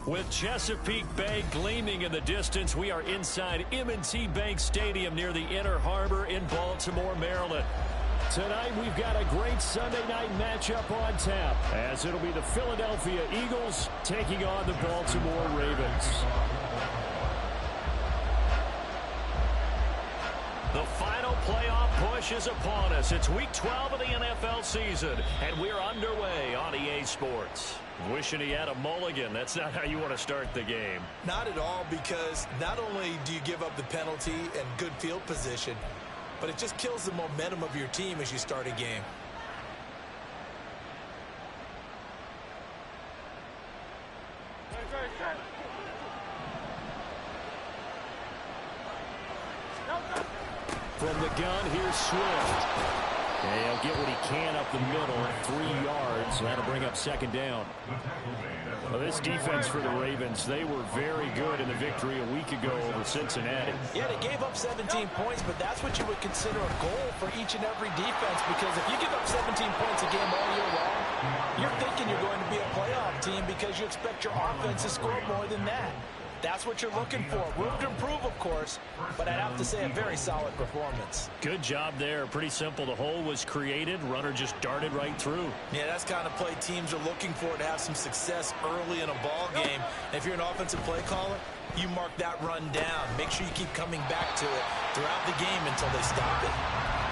With Chesapeake Bay gleaming in the distance, we are inside M&T Bank Stadium near the Inner Harbor in Baltimore, Maryland. Tonight, we've got a great Sunday night matchup on tap, as it'll be the Philadelphia Eagles taking on the Baltimore Ravens. The final playoff push is upon us. It's Week 12 of the NFL season, and we're underway on EA Sports. Wishing he had a mulligan. That's not how you want to start the game. Not at all, because not only do you give up the penalty and good field position, but it just kills the momentum of your team as you start a game. From the gun, here's Swift. And he'll get what he can up the middle, 3 yards. That'll bring up second down. Well, this defense for the Ravens, they were very good in the victory a week ago over Cincinnati. Yeah, they gave up 17 points, but that's what you would consider a goal for each and every defense, because if you give up 17 points a game all year long, you're thinking you're going to be a playoff team because you expect your offense to score more than that. That's what you're looking for. Room to improve, of course, but I'd have to say a very solid performance. Good job there. Pretty simple. The hole was created. Runner just darted right through. Yeah, that's the kind of play teams are looking for to have some success early in a ball game. And if you're an offensive play caller, you mark that run down. Make sure you keep coming back to it throughout the game until they stop it.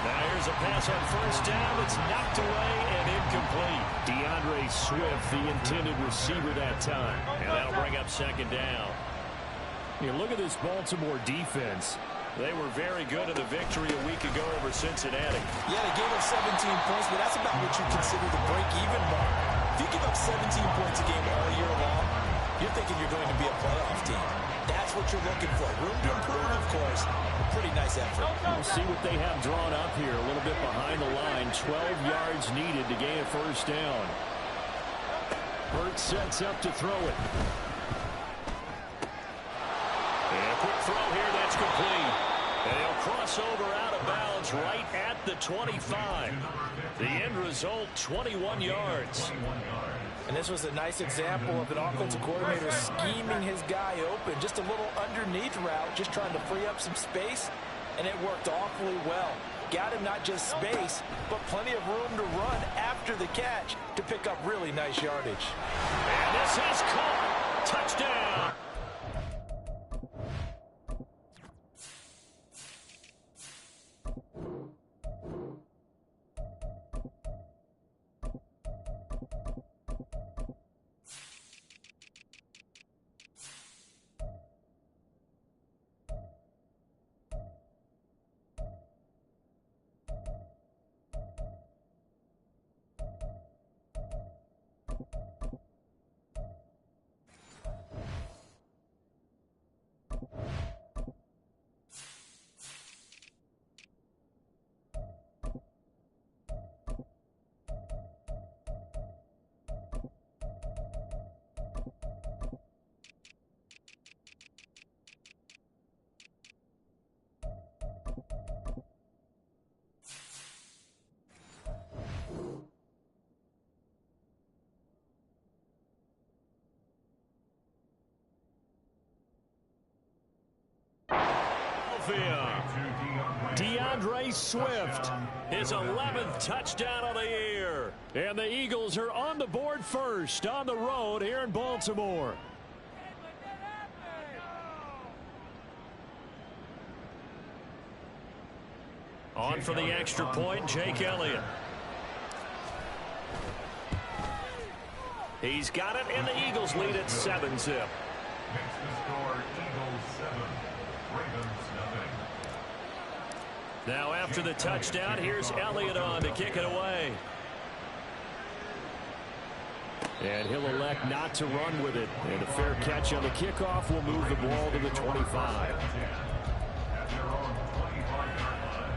Now here's a pass on first down. It's knocked away and incomplete. DeAndre Swift, the intended receiver that time. And that'll bring up second down. You look at this Baltimore defense. They were very good in the victory a week ago over Cincinnati. Yeah, they gave up 17 points, but that's about what you consider the break-even mark. If you give up 17 points a game all year long, you're thinking you're going to be a playoff team. That's what you're looking for. Room to improve, of course. A pretty nice effort. We'll see what they have drawn up here. A little bit behind the line. 12 yards needed to gain a first down. Hurts sets up to throw it. And a quick throw here, that's complete. And he'll cross over out of bounds right at the 25. The end result, 21 yards. And this was a nice example of an offensive coordinator scheming his guy open. Just a little underneath route, just trying to free up some space, and it worked awfully well. Got him not just space, but plenty of room to run after the catch to pick up really nice yardage. And this is caught. Touchdown. DeAndre Swift, his 11th touchdown of the year. And the Eagles are on the board first on the road here in Baltimore. On for the extra point, Jake Elliott. He's got it, and the Eagles lead at 7-zip. Makes the score Eagles 7, Ravens nothing. Now after the touchdown, here's Elliott on to kick it away. And he'll elect not to run with it. And a fair catch on the kickoff will move the ball to the 25. At their own 25-yard line.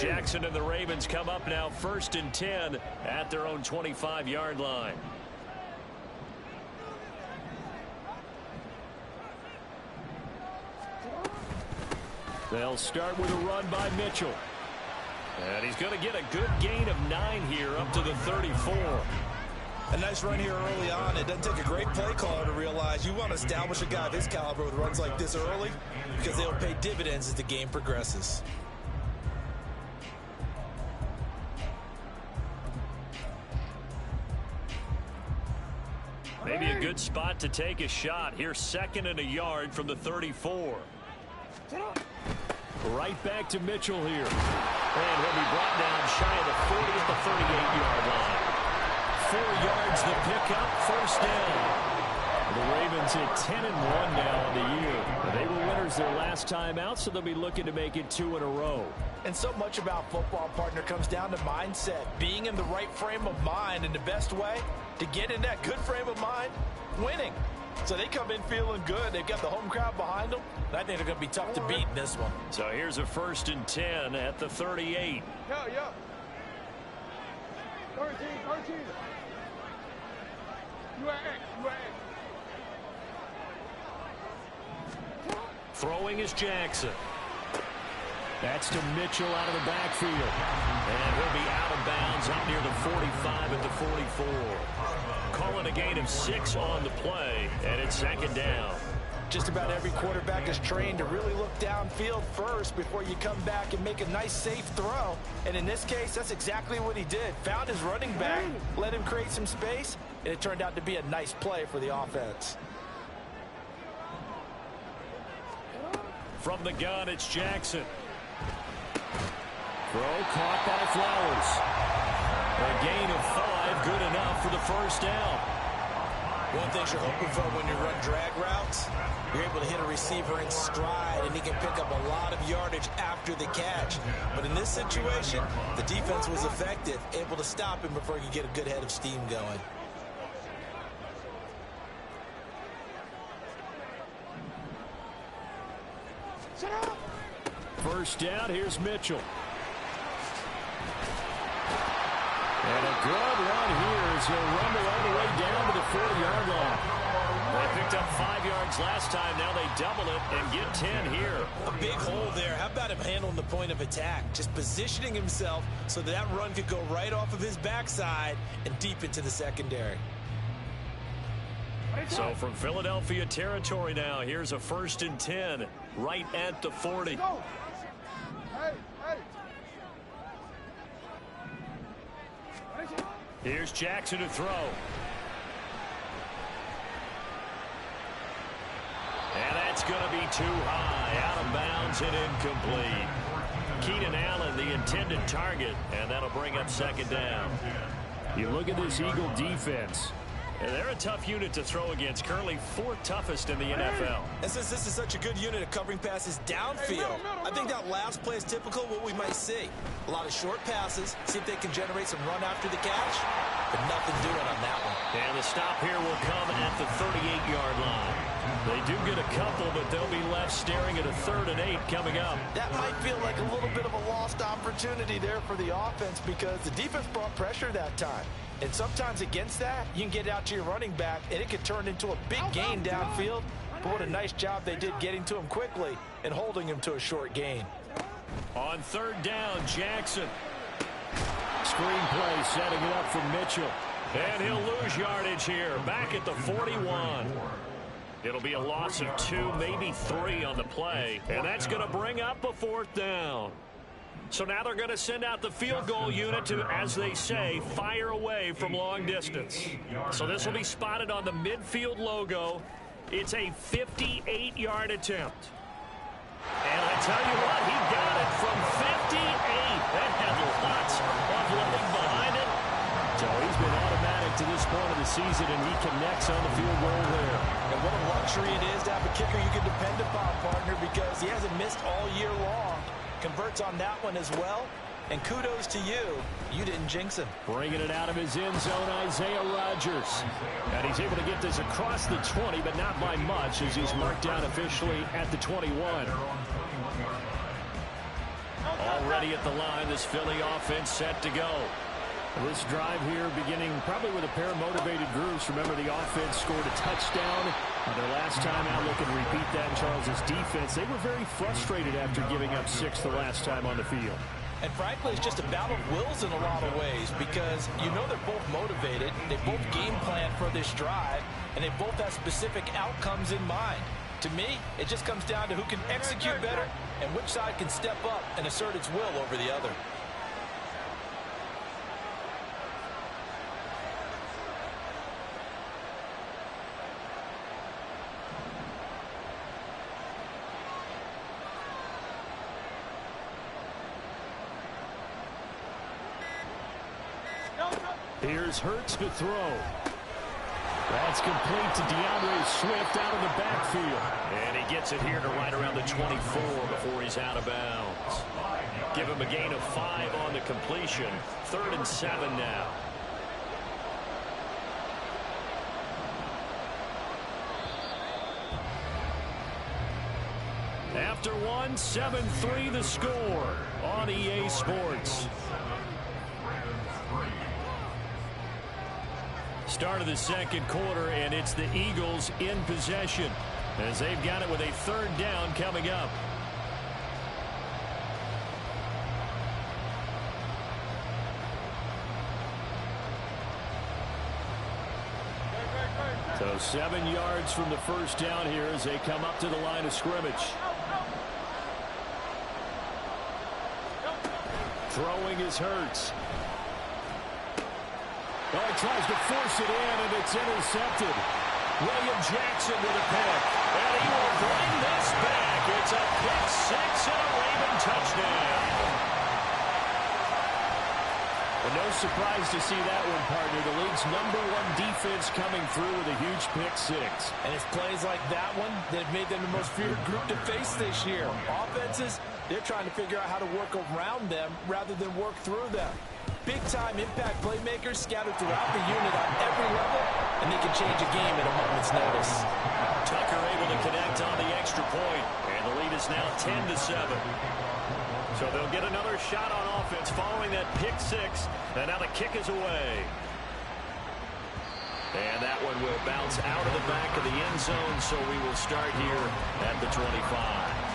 Jackson and the Ravens come up now 1st and 10 at their own 25-yard line. They'll start with a run by Mitchell. And he's going to get a good gain of 9 here up to the 34. A nice run here early on. It doesn't take a great play caller to realize you want to establish a guy of his caliber with runs like this early because they'll pay dividends as the game progresses. Maybe a good spot to take a shot. Here's 2nd and a yard from the 34. Right back to Mitchell here. And he'll be brought down shy of the 40 at the 38-yard line. 4 yards the pickup, first down. The Ravens hit 10-1 now on the year. They were winners their last time out, so they'll be looking to make it 2 in a row. And so much about football, partner, comes down to mindset. Being in the right frame of mind, and the best way to get in that good frame of mind, winning. So they come in feeling good. They've got the home crowd behind them. And I think they're going to be tough to beat in this one. So here's a 1st and 10 at the 38. Yo. 13. You are Throwing is Jackson. That's to Mitchell out of the backfield. And he'll be out of bounds up near the 45 at the 44. Calling a gain of 6 on the play, and it's 2nd down. Just about every quarterback is trained to really look downfield first before you come back and make a nice, safe throw. And in this case, that's exactly what he did. Found his running back, let him create some space, and it turned out to be a nice play for the offense. From the gun, it's Jackson. Throw caught by Flowers. A gain of 5, good enough for the first down. One thing you're hoping for when you run drag routes, you're able to hit a receiver in stride, and he can pick up a lot of yardage after the catch. But in this situation, the defense was effective, able to stop him before he could get a good head of steam going. First down, here's Mitchell. And a good run here as he'll rumble all the way down to the 40-yard line. They picked up 5 yards last time. Now they double it and get 10 here. A big hole there. How about him handling the point of attack? Just positioning himself so that run could go right off of his backside and deep into the secondary. So from Philadelphia territory now, here's a 1st and 10 right at the 40. Here's Jackson to throw. And that's going to be too high. Out of bounds and incomplete. Keenan Allen, the intended target, and that'll bring up 2nd down. You look at this Eagle defense. And they're a tough unit to throw against, currently 4th toughest in the NFL. And since this is such a good unit of covering passes downfield, I think that last play is typical of what we might see. A lot of short passes, see if they can generate some run after the catch, but nothing doing on that one. And the stop here will come at the 38-yard line. They do get a couple, but they'll be left staring at a 3rd and 8 coming up. That might feel like a little bit of a lost opportunity there for the offense because the defense brought pressure that time. And sometimes against that, you can get out to your running back, and it could turn into a big gain downfield. But what a nice job they did getting to him quickly and holding him to a short gain. On 3rd down, Jackson. Screenplay setting it up for Mitchell. And he'll lose yardage here, back at the 41. It'll be a loss of 2, maybe 3 on the play. And that's going to bring up a 4th down. So now they're going to send out the field goal unit to, as they say, fire away from long distance. So this will be spotted on the midfield logo. It's a 58-yard attempt. And I tell you what, he got it from 58. That had lots of leg behind it. So he's been automatic to this point of the season, and he connects on the field goal there. And what a luxury it is to have a kicker you can depend upon, partner, because he hasn't missed all year long. Converts on that one as well. And kudos to you. You didn't jinx him. Bringing it out of his end zone, Isaiah Rodgers. And he's able to get this across the 20, but not by much as he's marked down officially at the 21. Already at the line, this Philly offense set to go. This drive here beginning probably with a pair of motivated groups. Remember, the offense scored a touchdown their last time out. Looking to repeat that in Charles's defense. They were very frustrated after giving up 6 the last time on the field. And frankly, it's just a battle of wills in a lot of ways because you know they're both motivated. They both game plan for this drive, and they both have specific outcomes in mind. To me, it just comes down to who can execute better and which side can step up and assert its will over the other. Here's Hurts to throw. That's complete to DeAndre Swift out of the backfield. And he gets it here to right around the 24 before he's out of bounds. Give him a gain of 5 on the completion. 3rd and 7 now. After one, 7-3 the score on EA Sports. Start of the second quarter, and it's the Eagles in possession as they've got it with a 3rd down coming up. So 7 yards from the first down here as they come up to the line of scrimmage. Throwing is Hurts. Oh, he tries to force it in, and it's intercepted. William Jackson with a pick. And he will bring this back. It's a pick 6 and a Raven touchdown. And no surprise to see that one, partner. The league's #1 defense coming through with a huge pick 6. And it's plays like that one that have made them the most feared group to face this year. Offenses, they're trying to figure out how to work around them rather than work through them. Big-time impact playmakers scattered throughout the unit on every level, and they can change a game at a moment's notice. Tucker able to connect on the extra point, and the lead is now 10-7. So they'll get another shot on offense following that pick 6, and now the kick is away. And that one will bounce out of the back of the end zone, so we will start here at the 25.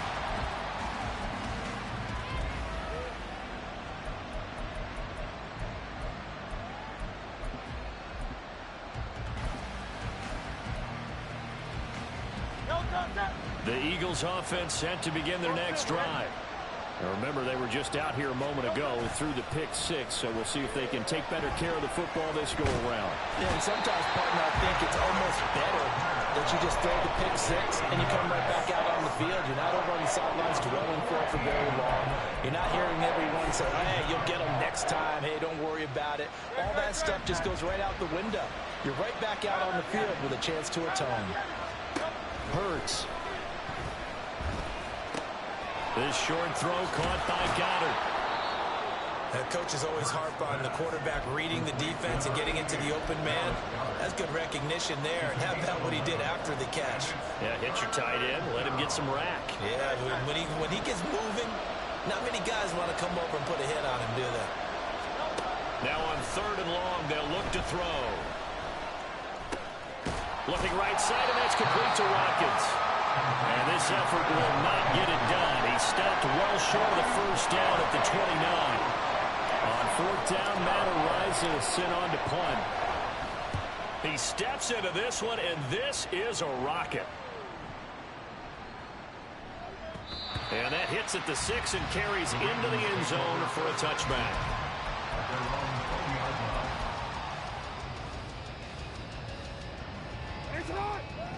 The Eagles offense set to begin their next drive. Now remember, they were just out here a moment ago through the pick 6, so we'll see if they can take better care of the football this go around. Yeah, and sometimes, partner, I think it's almost better that you just throw the pick 6 and you come right back out on the field. You're not over on the sidelines dwelling for very long. You're not hearing everyone say, hey, you'll get them next time. Hey, don't worry about it. All that stuff just goes right out the window. You're right back out on the field with a chance to atone. Hurts. This short throw caught by Goddard. Coaches always harp on the quarterback reading the defense and getting into the open man. That's good recognition there. And how about what he did after the catch? Yeah, hit your tight end, let him get some rack. Yeah, when he gets moving, not many guys want to come over and put a hit on him, do they? Now on 3rd and long, they'll look to throw. Looking right side, and that's complete to Watkins. And this effort will not get it done. He stopped well short of the first down at the 29. On 4th down, Matt Araiza sent on to punt. He steps into this one, and this is a rocket. And that hits at the 6 and carries into the end zone for a touchback.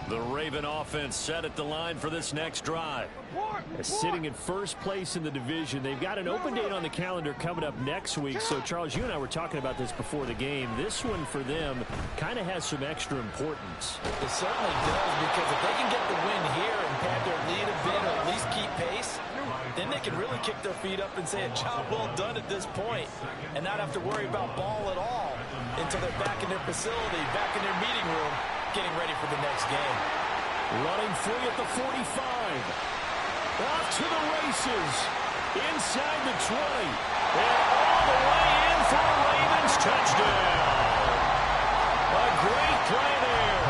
The Raven offense set at the line for this next drive. Sitting in first place in the division. They've got an open date on the calendar coming up next week. So, Charles, you and I were talking about this before the game. This one for them kind of has some extra importance. It certainly does, because if they can get the win here and pad their lead a bit or at least keep pace, then they can really kick their feet up and say a job well done at this point and not have to worry about ball at all until they're back in their facility, back in their meeting room, getting ready for the next game. Running free at the 45. Off to the races. Inside the 20. And all the way in for a Ravens touchdown. A great play there.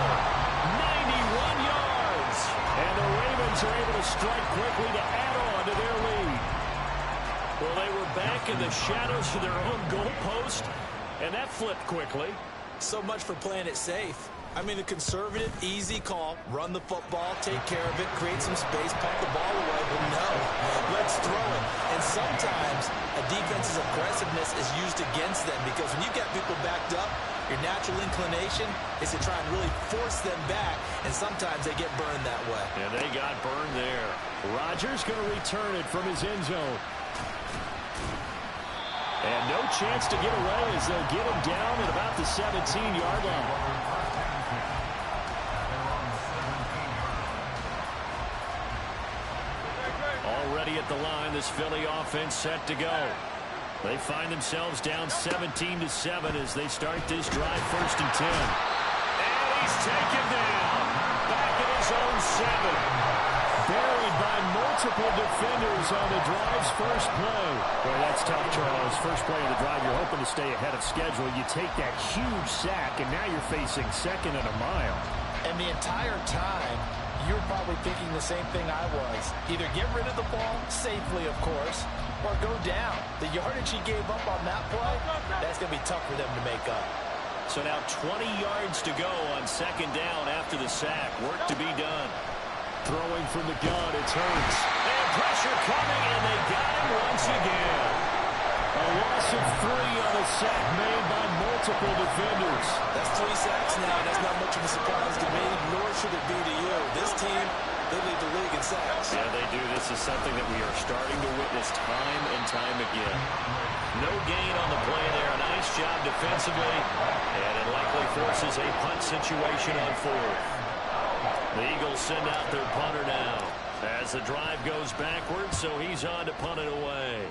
91 yards. And the Ravens are able to strike quickly to add on to their lead. Well, they were back in the shadows of their own goalpost, and that flipped quickly. So much for playing it safe. I mean, the conservative, easy call, run the football, take care of it, create some space, punt the ball away. But no, let's throw it. And sometimes a defense's aggressiveness is used against them because when you get people backed up, your natural inclination is to try and really force them back, and sometimes they get burned that way. And they got burned there. Rodgers going to return it from his end zone. And no chance to get away as they'll get him down at about the 17-yard line. Already at the line, this Philly offense set to go. They find themselves down 17-7 as they start this drive, 1st and 10. And he's taken down. Back at his own 7. Buried by multiple defenders on the drive's first play. Well, that's tough, Charles. First play of the drive, you're hoping to stay ahead of schedule. You take that huge sack, and now you're facing 2nd and a mile. And the entire time, you're probably thinking the same thing I was. Either get rid of the ball, safely, of course, or go down. The yardage he gave up on that play, that's going to be tough for them to make up. So now 20 yards to go on 2nd down after the sack. Work to be done. Throwing from the gun, it's Hurts. And pressure coming, and they got him once again. A loss of 3 on a sack made by multiple defenders. That's 3 sacks now. That's not much of a surprise to me, nor should it be to you. This team, they lead the league in sacks. Yeah, they do. This is something that we are starting to witness time and time again. No gain on the play there. A nice job defensively, and it likely forces a punt situation on 4th. The Eagles send out their punter now as the drive goes backwards, so he's on to punt it away.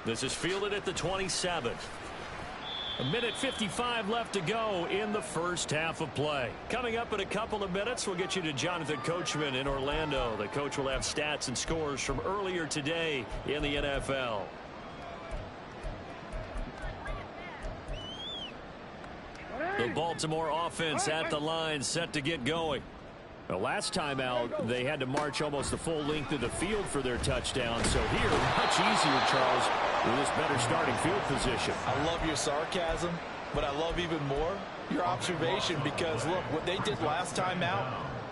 This is fielded at the 27. 1:55 left to go in the first half of play. Coming up in a couple of minutes, we'll get you to Jonathan Coachman in Orlando. The coach will have stats and scores from earlier today in the NFL. The Baltimore offense at the line, set to get going. The last time out, they had to march almost the full length of the field for their touchdown. So here, much easier, Charles, with this better starting field position. I love your sarcasm, but I love even more your observation because, look, what they did last time out,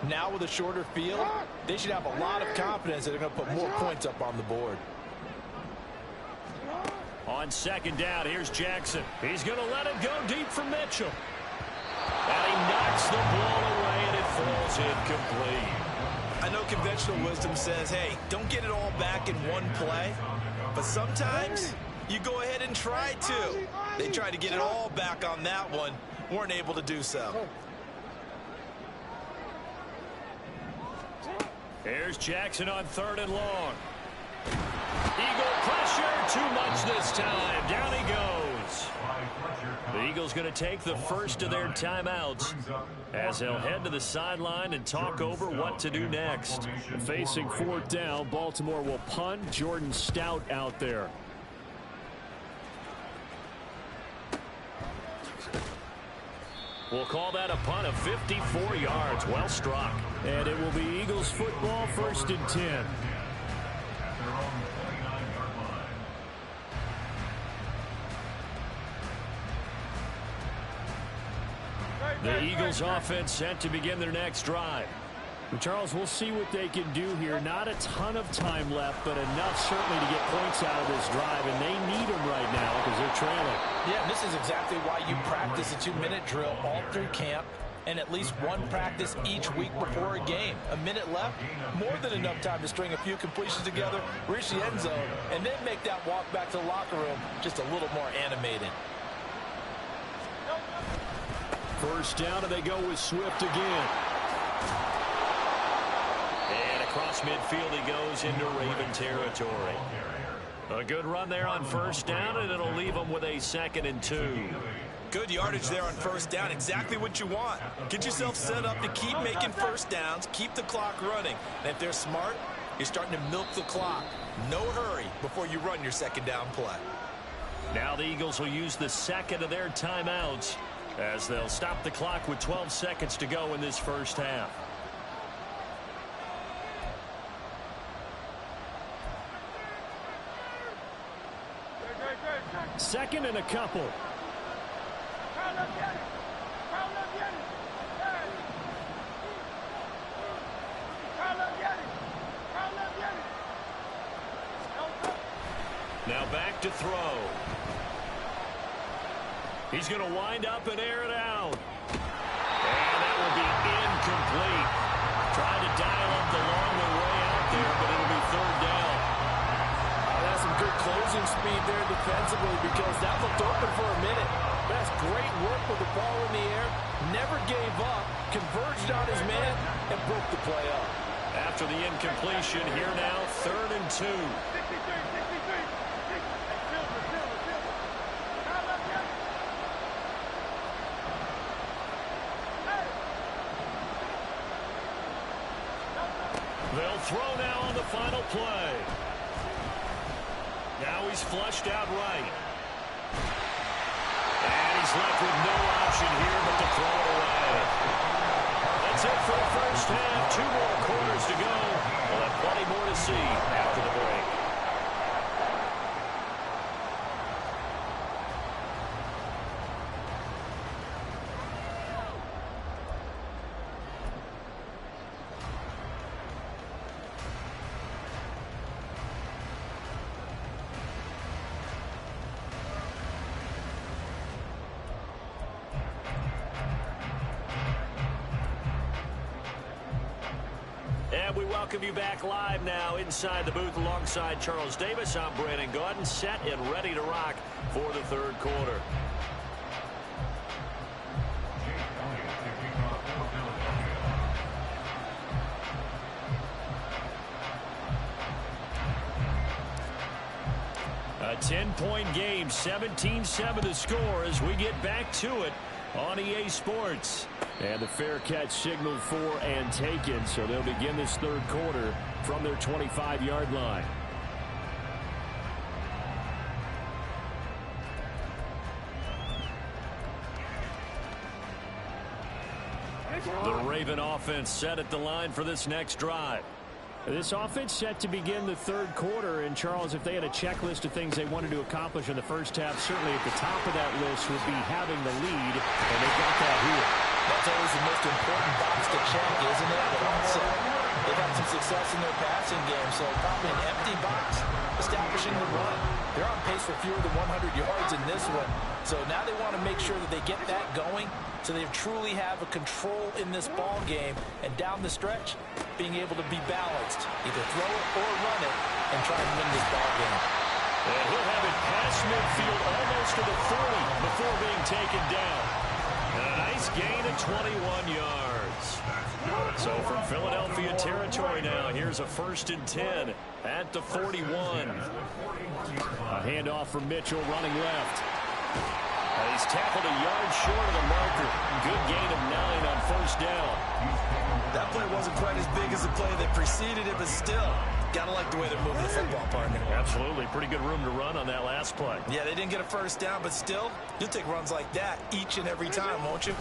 now with a shorter field, they should have a lot of confidence that they're going to put more points up on the board. On 2nd down, here's Jackson. He's going to let it go deep for Mitchell. And he knocks the ball away, and it falls incomplete. I know conventional wisdom says, hey, don't get it all back in one play. But sometimes you go ahead and try to. They tried to get it all back on that one. Weren't able to do so. Here's Jackson on 3rd and long. Eagle pressure, too much this time. Down he goes. The Eagles going to take the first of their timeouts as they'll head to the sideline and talk over what to do next. Facing 4th down, Baltimore will punt. Jordan Stout out there. We'll call that a punt of 54 yards. Well struck. And it will be Eagles football, 1st and 10. The Eagles offense set to begin their next drive. Charles, we'll see what they can do here. Not a ton of time left, but enough certainly to get points out of this drive, and they need them right now because they're trailing. Yeah, this is exactly why you practice a 2-minute drill all through camp and at least one practice each week before a game. A minute left, more than enough time to string a few completions together, reach the end zone, and then make that walk back to the locker room just a little more animated. 1st down, and they go with Swift again. And across midfield he goes into Raven territory. A good run there on 1st down, and it'll leave them with a 2nd and 2. Good yardage there on 1st down. Exactly what you want. Get yourself set up to keep making 1st downs, keep the clock running. And if they're smart, you're starting to milk the clock. No hurry before you run your second down play. Now the Eagles will use the second of their timeouts as they'll stop the clock with 12 seconds to go in this first half. Second and a couple. Now back to throw. He's going to wind up and air it out. And that will be incomplete. Trying to dial up the long way out there, but it'll be third down. That's some good closing speed there defensively because that looked open for a minute. That's great work with the ball in the air. Never gave up, converged on his man, and broke the play up. After the incompletion, here now, 3rd and 2. They'll throw now on the final play. Now he's flushed out right. And he's left with no option here but to throw it away. That's it for the first half. 2 more quarters to go. We'll have plenty more to see after the break. And we welcome you back live now inside the booth alongside Charles Davis. I'm Brandon Gaudin, set and ready to rock for the third quarter. A 10-point game, 17-7 the score as we get back to it on EA Sports. And the fair catch signaled for and taken, so they'll begin this third quarter from their 25-yard line. The Raven offense set at the line for this next drive. This offense set to begin the third quarter. And, Charles, if they had a checklist of things they wanted to accomplish in the first half, certainly at the top of that list would be having the lead, and they got that here. That's always the most important box to check, isn't it? But also, they've had some success in their passing game, so probably an empty box, establishing the run. They're on pace for fewer than 100 yards in this one. So now they want to make sure that they get that going so they truly have a control in this ball game. And down the stretch, being able to be balanced, either throw it or run it, and try and win this ball game. And he'll have it past midfield almost to the 40 before being taken down. And a nice gain of 21 yards. So from Philadelphia territory now, here's a 1st and 10 at the 41. A handoff from Mitchell running left. And he's tackled a yard short of the marker. Good gain of 9 on 1st down. That play wasn't quite as big as the play that preceded it, but still, gotta like the way they're moving the football, partner. Absolutely. Pretty good room to run on that last play. Yeah, they didn't get a 1st down, but still, you'll take runs like that each and every time, won't you?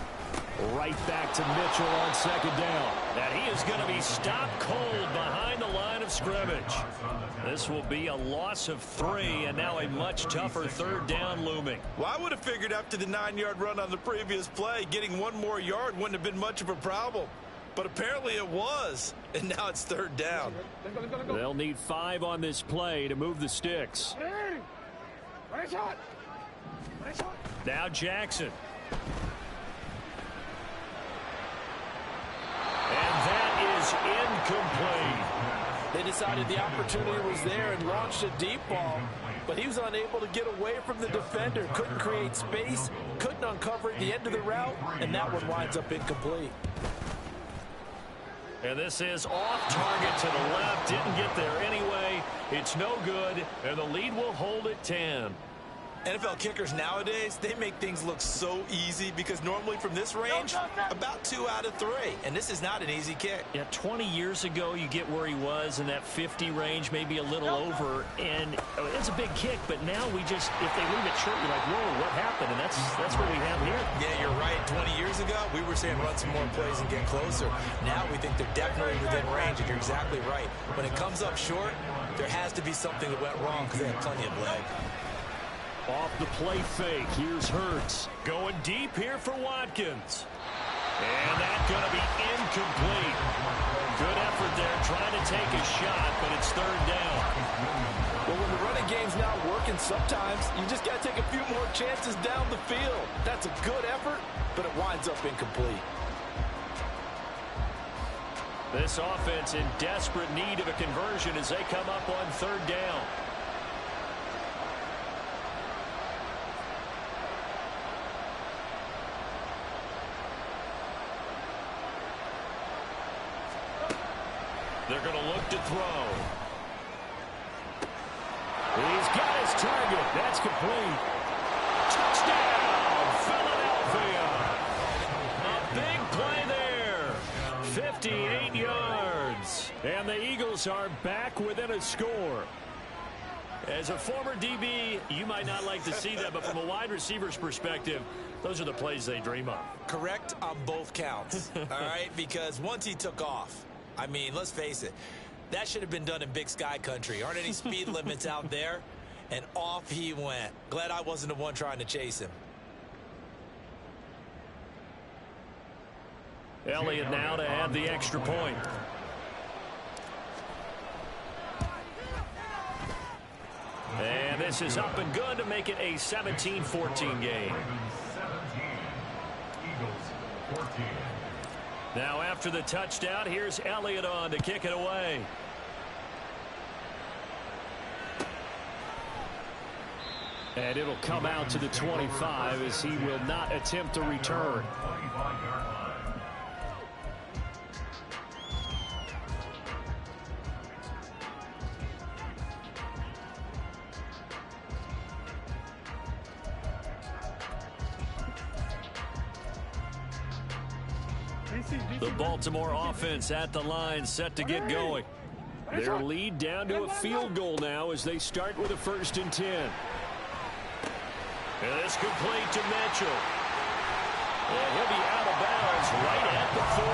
Right back to Mitchell on 2nd down. And he is going to be stopped cold behind the line of scrimmage. This will be a loss of 3, and now a much tougher 3rd down looming. Well, I would have figured after the 9-yard run on the previous play, getting 1 more yard wouldn't have been much of a problem. But apparently it was, and now it's 3rd down. They'll need 5 on this play to move the sticks. Now Jackson. And that is incomplete. They decided the opportunity was there and launched a deep ball, but he was unable to get away from the defender. Couldn't create space, couldn't uncover at the end of the route, and that one winds up incomplete. And this is off target to the left. Didn't get there anyway. It's no good, and the lead will hold at 10. NFL kickers nowadays, they make things look so easy because normally from this range, about 2 out of 3. And this is not an easy kick. Yeah, 20 years ago, you get where he was in that 50 range, maybe a little over. And it's a big kick, but now we just, if they leave it short, you're like, whoa, what happened? And that's what we have here. Yeah, you're right. 20 years ago, we were saying run some more plays and get closer. Now we think they're definitely within range, and you're exactly right. When it comes up short, there has to be something that went wrong because they have plenty of leg. Off the play fake, here's Hurts. Going deep here for Watkins. And that's going to be incomplete. Good effort there, trying to take a shot, but it's 3rd down. Well, when the running game's not working, sometimes you just got to take a few more chances down the field. That's a good effort, but it winds up incomplete. This offense in desperate need of a conversion as they come up on 3rd down. They're going to look to throw. He's got his target. That's complete. Touchdown, Philadelphia. A big play there. 58 yards. And the Eagles are back within a score. As a former DB, you might not like to see that, but from a wide receiver's perspective, those are the plays they dream of. Correct on both counts, all right? Because once he took off, I mean, let's face it, that should have been done in Big Sky country. Aren't any speed limits out there? And off he went. Glad I wasn't the one trying to chase him. Elliott now to add the extra point. And this is up and good to make it a 17-14 game. Ravens 17, Eagles 14. Now after the touchdown, here's Elliott on to kick it away. And it'll come out to the 25 as he will not attempt a return. 25-yard line. The Baltimore offense at the line, set to get going. Their lead down to a field goal now as they start with a 1st and 10. And it's complete to Mitchell. And he'll be out of bounds right at the 40.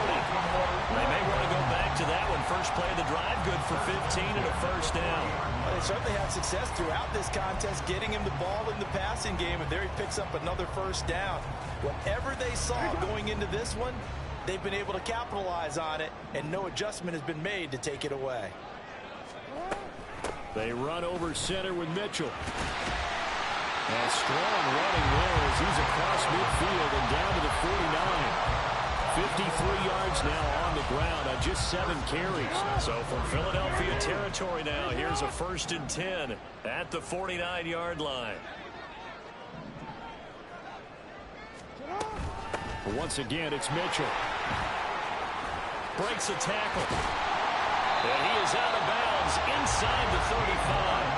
They may want to go back to that one. First play of the drive, good for 15 and a 1st down. Well, they certainly had success throughout this contest, getting him the ball in the passing game, and there he picks up another 1st down. Whatever they saw going into this one, they've been able to capitalize on it, and no adjustment has been made to take it away. They run over center with Mitchell. And strong running there as he's across midfield and down to the 49. 53 yards now on the ground on just 7 carries. So from Philadelphia territory now, here's a 1st and 10 at the 49-yard line. Once again, it's Mitchell. Breaks a tackle. And he is out of bounds inside the 35.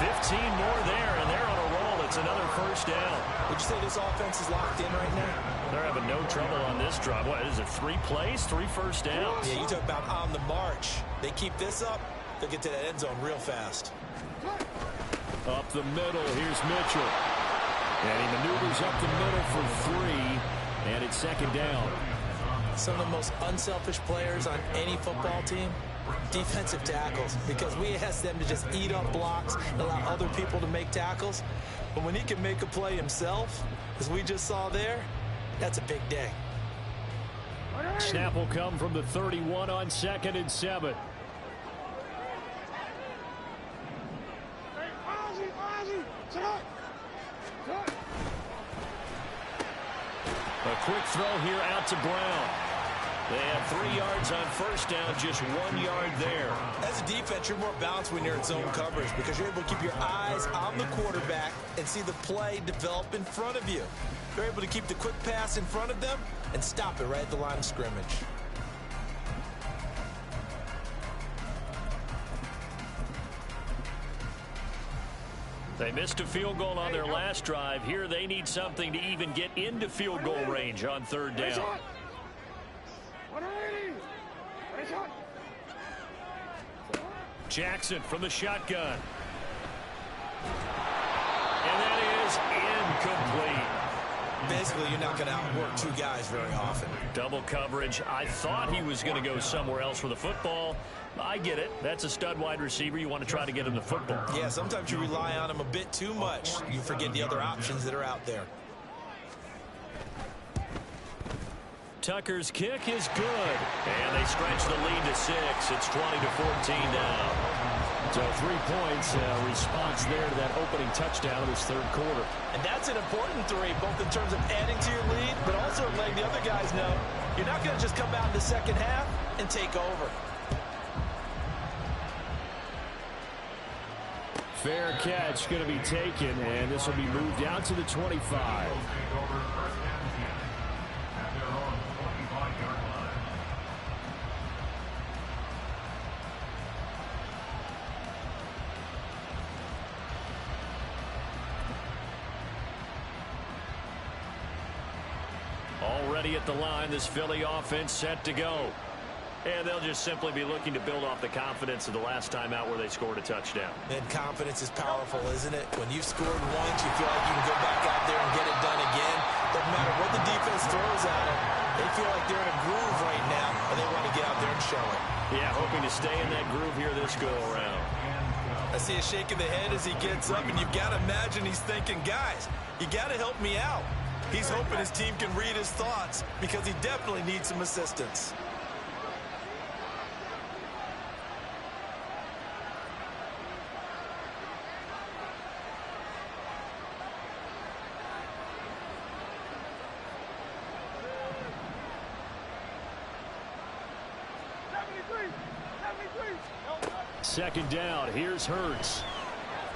15 more there, and they're on a roll. It's another 1st down. Would you say this offense is locked in right now? They're having no trouble on this drive. What is it, 3 plays, 3 1st downs? Yeah, you talk about on the march. They keep this up, they'll get to that end zone real fast. Up the middle, here's Mitchell. And he maneuvers up the middle for 3, and it's 2nd down. Some of the most unselfish players on any football team, defensive tackles, because we ask them to just eat up blocks and allow other people to make tackles. But when he can make a play himself, as we just saw there, that's a big day. Snap will come from the 31 on 2nd and 7. A quick throw here out to Brown. They have 3 yards on 1st down, just 1 yard there. As a defense, you're more balanced when you're in zone coverage because you're able to keep your eyes on the quarterback and see the play develop in front of you. You're able to keep the quick pass in front of them and stop it right at the line of scrimmage. They missed a field goal on their last drive. Here they need something to even get into field goal range on third down. Jackson from the shotgun. And that is incomplete. Basically, you're not going to outwork two guys very often. Double coverage. I thought he was going to go somewhere else with the football. I get it. That's a stud wide receiver. You want to try to get him the football. Yeah, sometimes you rely on him a bit too much. You forget the other options that are out there. Tucker's kick is good. And they stretch the lead to 6. It's 20-14 now. So 3 points, response there to that opening touchdown of this third quarter. And that's an important 3, both in terms of adding to your lead, but also letting the other guys know you're not going to just come out in the second half and take over. Fair catch going to be taken, and this will be moved out to the 25. Already at the line, this Philly offense set to go. And they'll just simply be looking to build off the confidence of the last time out where they scored a touchdown. And confidence is powerful, isn't it? When you've scored once, you feel like you can go back out there and get it done again. Doesn't matter what the defense throws at them. They feel like they're in a groove right now, and they want to get out there and show it. Yeah, hoping to stay in that groove here this go-around. I see a shake of the head as he gets up, and you've got to imagine he's thinking, guys, you got to help me out. He's hoping his team can read his thoughts because he definitely needs some assistance. Second down. Here's Hurts.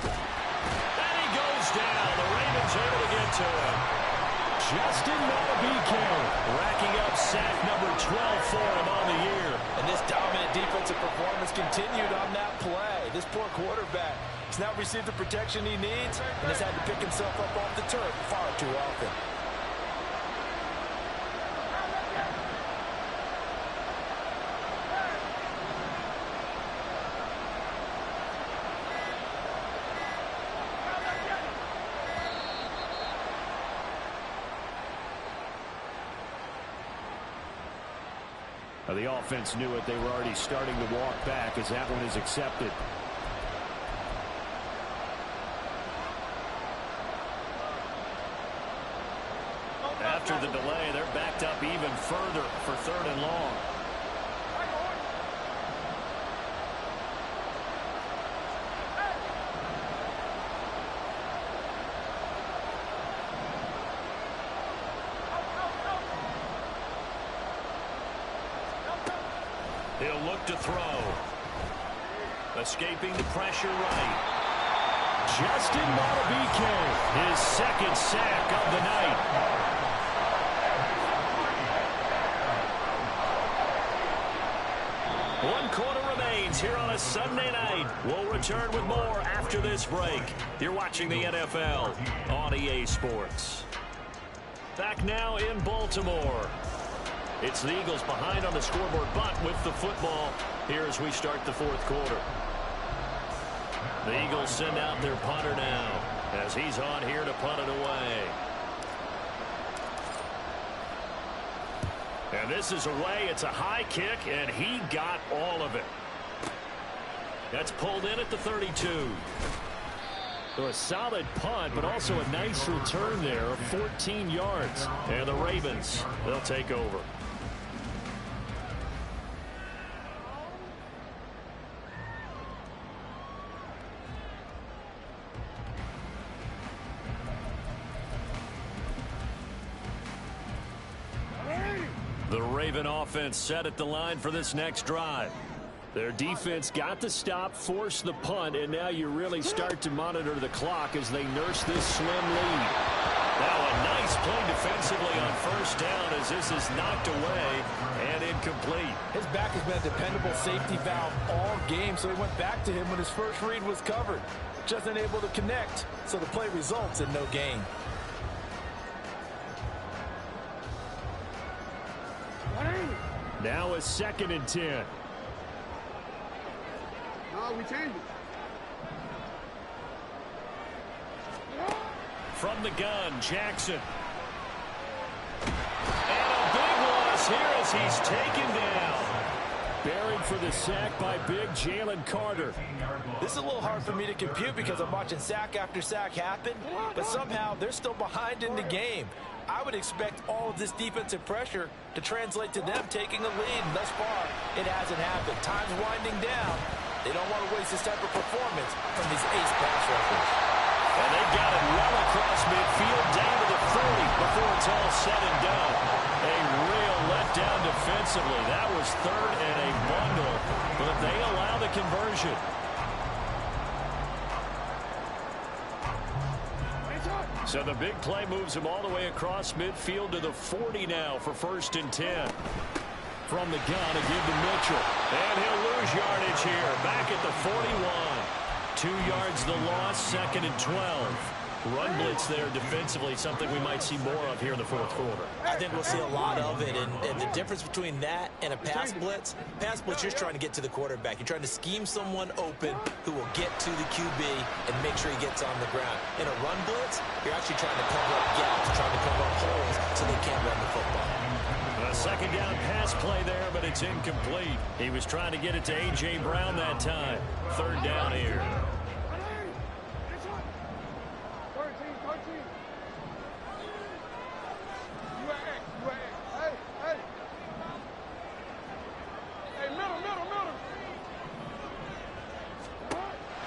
And he goes down. The Ravens able to get to him. Justin Madubuike racking up sack number 12 for him on the year. And this dominant defensive performance continued on that play. This poor quarterback has now received the protection he needs and has had to pick himself up off the turf far too often. The offense knew it. They were already starting to walk back as that one is accepted. After the delay, they're backed up even further for third and long. He'll look to throw. Escaping the pressure right. Justin Madubuike, his second sack of the night. One quarter remains here on a Sunday night. We'll return with more after this break. You're watching the NFL on EA Sports. Back now in Baltimore. It's the Eagles behind on the scoreboard, but with the football here as we start the fourth quarter. The Eagles send out their punter now as he's on here to punt it away. And this is away. It's a high kick, and he got all of it. That's pulled in at the 32. So a solid punt, but also a nice return there of 14 yards. And the Ravens, they'll take over. The Raven offense set at the line for this next drive. Their defense got the stop, forced the punt, and now you really start to monitor the clock as they nurse this slim lead. Now a nice play defensively on first down as this is knocked away and incomplete. His back has been a dependable safety valve all game, so he went back to him when his first read was covered. Just unable to connect, so the play results in no gain. Now a 2nd and 10. No, we changed it. From the gun, Jackson. And a big loss here as he's taken down. Buried for the sack by big Jalen Carter. This is a little hard for me to compute because I'm watching sack after sack happen, but somehow they're still behind in the game. I would expect all of this defensive pressure to translate to them taking a lead, and thus far, it hasn't happened. Time's winding down. They don't want to waste this type of performance from these ace pass rushers. And they got it well across midfield, down to the 30 before it's all said and done. A real letdown defensively. That was 3rd and a bundle, but they allow the conversion. So the big play moves him all the way across midfield to the 40 now for 1st and 10. From the gun, a give to Mitchell. And he'll lose yardage here, back at the 41. 2 yards the loss, 2nd and 12. Run blitz there defensively, something we might see more of here in the 4th quarter. I think we'll see a lot of it, and the difference between that and a pass blitz, you're just trying to get to the quarterback. You're trying to scheme someone open who will get to the QB and make sure he gets on the ground. In a run blitz, you're actually trying to cover up gaps, trying to cover up holes so they can't run the football. A 2nd down pass play there, but it's incomplete. He was trying to get it to A.J. Brown that time. 3rd down here.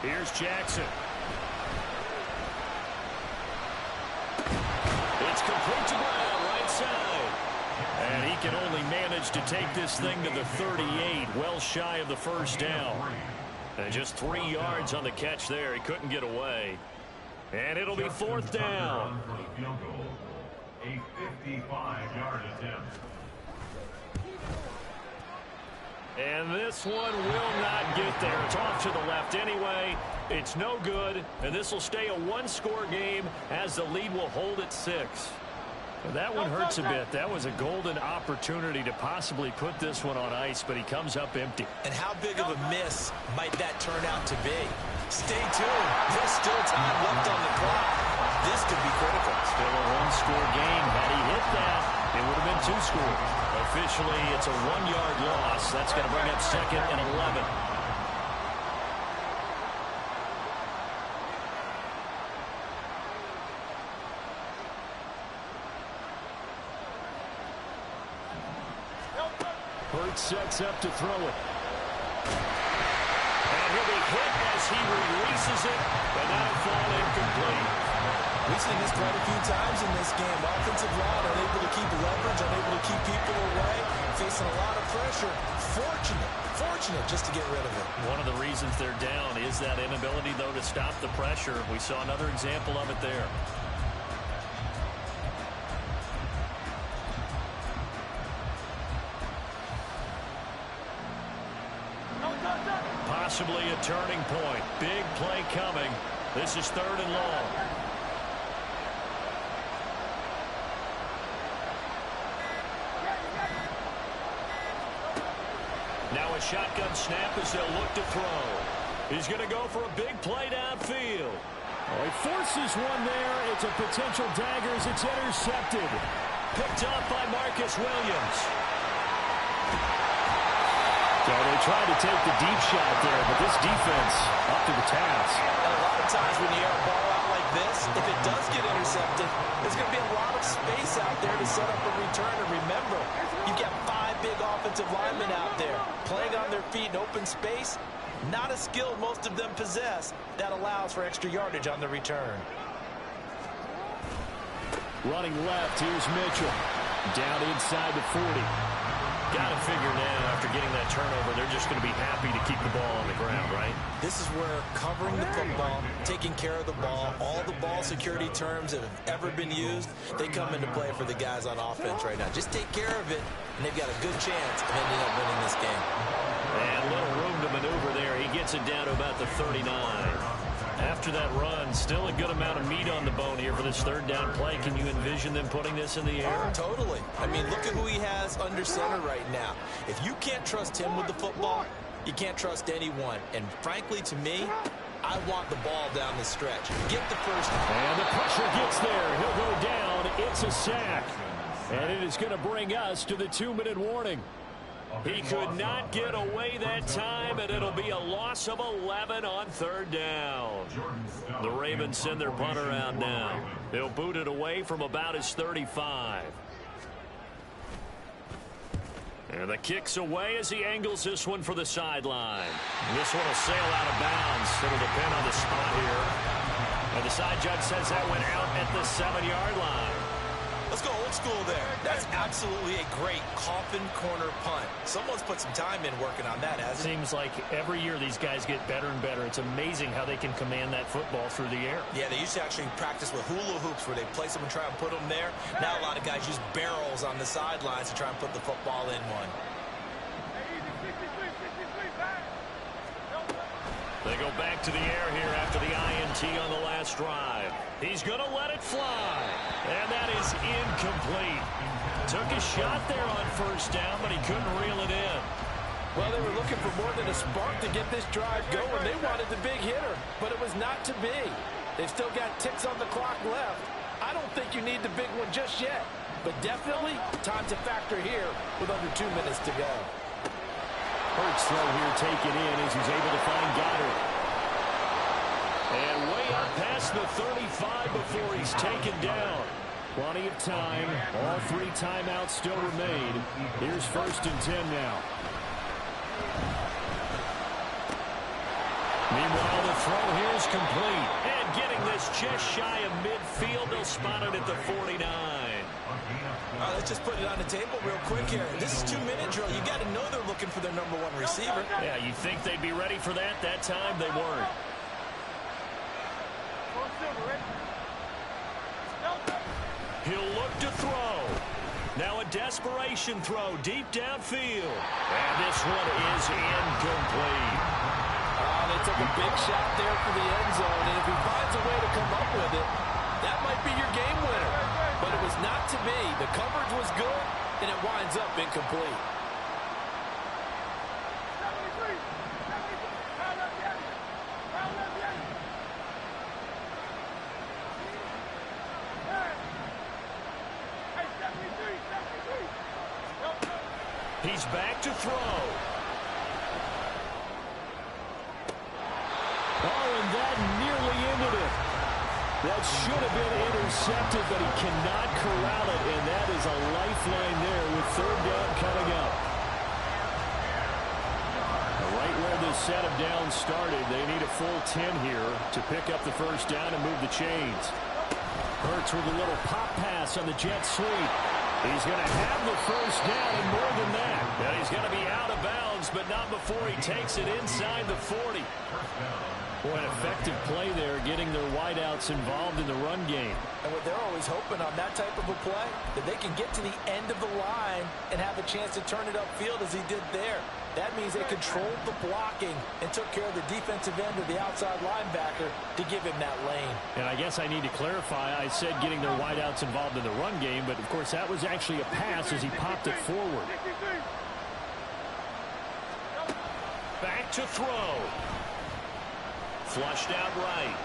Here's Jackson. It's complete to Brown, right side. And he can only manage to take this thing to the 38, well shy of the 1st down. And just 3 yards on the catch there. He couldn't get away. And it'll be 4th down. A 55-yard attempt. And this one will not get there. It's off to the left anyway. It's no good, and this will stay a 1-score game as the lead will hold at 6. Well, that one hurts a bit. That was a golden opportunity to possibly put this one on ice, but he comes up empty. And how big of a miss might that turn out to be? Stay tuned. There's still time left on the clock. This could be critical. Still a 1-score game. Had he hit that, it would have been 2 scores. Officially, it's a 1-yard loss. That's going to bring up 2nd and 11. Hurts sets up to throw it. And he'll be hit as he releases it, but that'll fall incomplete. We've seen this quite a few times in this game. Offensive line unable to keep leverage, unable to keep people away, facing a lot of pressure. Fortunate just to get rid of it. One of the reasons they're down is that inability, though, to stop the pressure. We saw another example of it there. Possibly a turning point. Big play coming. This is 3rd and long. Now a shotgun snap as they'll look to throw. He's going to go for a big play downfield. Oh, he forces one there. It's a potential dagger as it's intercepted. Picked up by Marcus Williams. So they tried to take the deep shot there, but this defense up to the task. And a lot of times when you air a ball out like this, if it does get intercepted, there's going to be a lot of space out there to set up a return. And remember, you've got 5 big offensive linemen out there playing on their feet in open space. Not a skill most of them possess that allows for extra yardage on the return. Running left, here's Mitchell. Down inside the 40. Got to figure now, after getting that turnover, they're just going to be happy to keep the ball on the ground, right? This is where covering the football, taking care of the ball, all the ball security terms that have ever been used, they come into play for the guys on offense right now. Just take care of it, and they've got a good chance of ending up winning this game. And a little room to maneuver there. He gets it down to about the 39. After that run, still a good amount of meat on the bone here for this third down play. Can you envision them putting this in the air? Totally. I mean, look at who he has under center right now. If you can't trust him with the football, you can't trust anyone. And frankly, to me, I want the ball down the stretch. Get the first. And the pressure gets there. He'll go down. It's a sack. And it is going to bring us to the 2-minute warning. He could not get away that time, and it'll be a loss of 11 on third down. The Ravens send their punter out now. They'll boot it away from about his 35. And the kick's away as he angles this one for the sideline. This one will sail out of bounds. It'll depend on the spot here. And the side judge says that went out at the 7-yard line. Let's go old school there. That's absolutely a great coffin corner punt. Someone's put some time in working on that, hasn't it? Seems like every year these guys get better and better. It's amazing how they can command that football through the air. Yeah, they used to actually practice with hula hoops where they place them and try and put them there. Now a lot of guys use barrels on the sidelines to try and put the football in one. They go back to the air here after the INT on the last drive. He's going to let it fly. And that is incomplete. Took a shot there on first down, but he couldn't reel it in. Well, they were looking for more than a spark to get this drive going. They wanted the big hitter, but it was not to be. They've still got ticks on the clock left. I don't think you need the big one just yet, but definitely time to factor here with under 2 minutes to go. Hurts throw here taken in as he's able to find Goddard. And way up past the 35 before he's taken down. Plenty of time. All 3 timeouts still remain. Here's 1st and 10 now. Meanwhile, the throw here is complete. And getting this just shy of midfield. They'll spot it at the 49. Let's just put it on the table real quick here. This is 2-minute drill. You got to know they're looking for their #1 receiver. Yeah, you think they'd be ready for that? That time they weren't. He'll look to throw. Now a desperation throw deep downfield. And this one is incomplete. They took a big shot there for the end zone, and if he finds a way to come up with it, that might be your game winner. But it was not to be. The coverage was good, and it winds up incomplete. He's back to throw. Oh, and that nearly ended it. That should have been intercepted, but he cannot corral it, and that is a lifeline there with third down coming up. Right where this set of downs started, they need a full 10 here to pick up the first down and move the chains. Hurts with a little pop pass on the jet sweep. He's going to have the first down and more than that. And he's going to be out of bounds, but not before he takes it inside the 40. Boy, an effective play there, getting their wideouts involved in the run game. And what they're always hoping on that type of a play, that they can get to the end of the line and have a chance to turn it upfield as he did there. That means they controlled the blocking and took care of the defensive end of the outside linebacker to give him that lane. And I guess I need to clarify, I said getting their wideouts involved in the run game, but of course that was actually a pass as he popped it forward. Back to throw. Flushed out right.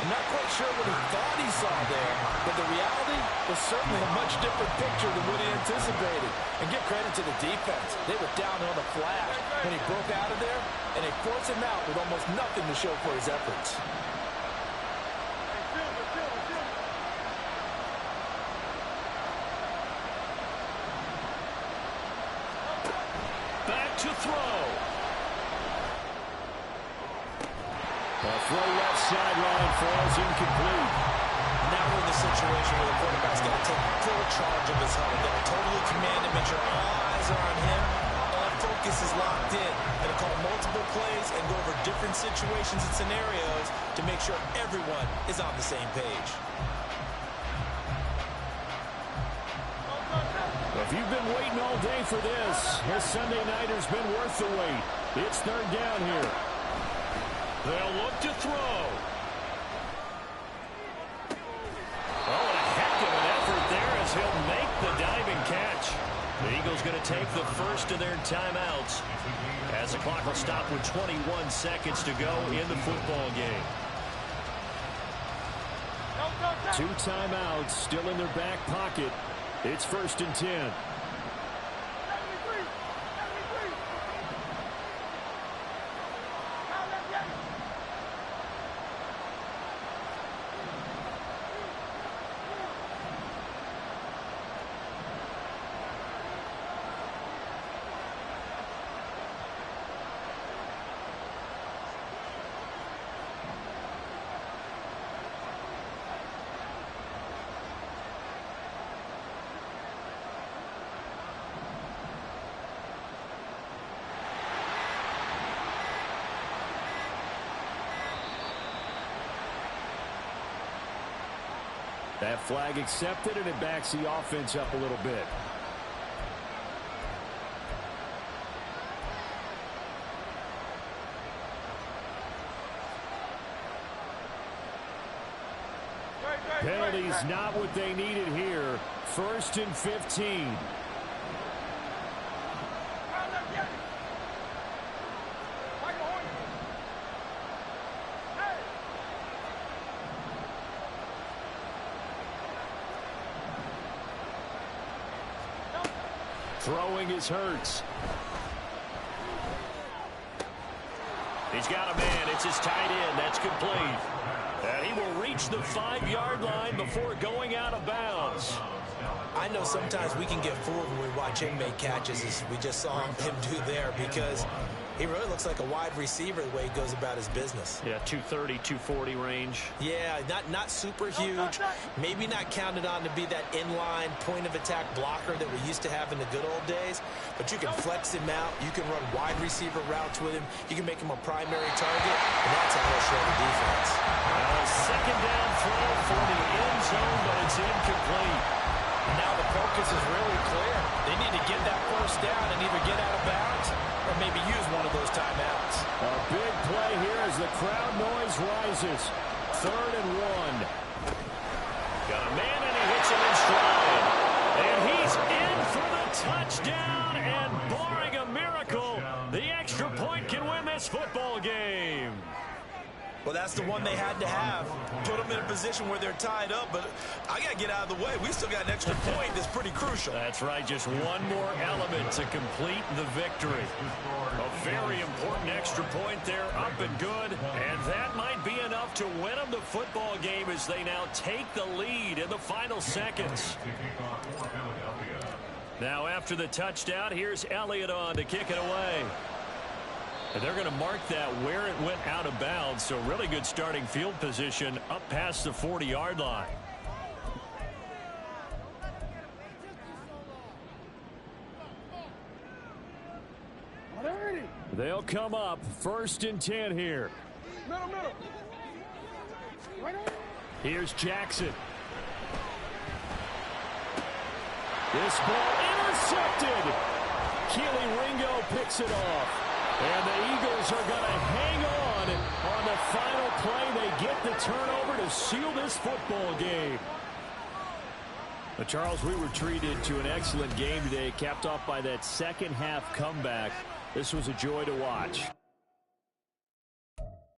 I'm not quite sure what he thought he saw there, but the reality was certainly a much different picture than what he anticipated. And give credit to the defense. They were down on the flash when he broke out of there, and they forced him out with almost nothing to show for his efforts. Back to throw. The throw left sideline falls incomplete. Now we're in the situation where the quarterback's got to take full charge of his huddle. They're totally management. Your eyes are on him. All focus is locked in. Going to call multiple plays and go over different situations and scenarios to make sure everyone is on the same page. If you've been waiting all day for this Sunday nighter's been worth the wait. It's third down here. They'll look to throw. Oh, and a heck of an effort there as he'll make the diving catch. The Eagles going to take the first of their timeouts as the clock will stop with 21 seconds to go in the football game. 2 timeouts still in their back pocket. It's 1st and 10. That flag accepted, and it backs the offense up a little bit. Penalties not what they needed here. 1st and 15. Throwing is Hurts. He's got a man. It's his tight end. That's complete. And he will reach the 5-yard line before going out of bounds. I know sometimes we can get fooled when we watch him make catches, as we just saw him do there, because he really looks like a wide receiver the way he goes about his business. Yeah, 230, 240 range. Yeah, not super huge. Maybe not counted on to be that inline point-of-attack blocker that we used to have in the good old days. But you can flex him out. You can run wide receiver routes with him. You can make him a primary target. And that's how he'll show the defense. Second down throw for the end zone, but it's incomplete. Now the focus is really clear. They need to get that first down and either get out of bounds or maybe use one of those timeouts. A big play here as the crowd noise rises. 3rd and 1. Got a man and he hits him in stride. And he's in for the touchdown. And barring a miracle, the extra point can win this football game. Well, that's the one they had to have. Put them in a position where they're tied up, but I got to get out of the way. We still got an extra point that's pretty crucial. That's right. Just one more element to complete the victory. A very important extra point there, up and good. And that might be enough to win them the football game as they now take the lead in the final seconds. Now, after the touchdown, here's Elliott on to kick it away. And they're going to mark that where it went out of bounds, so really good starting field position up past the 40-yard line. They'll come up 1st and 10 here. Here's Jackson. This ball intercepted. Keely Ringo picks it off. And the Eagles are going to hang on the final play. They get the turnover to seal this football game. But Charles, we were treated to an excellent game today, capped off by that second half comeback. This was a joy to watch.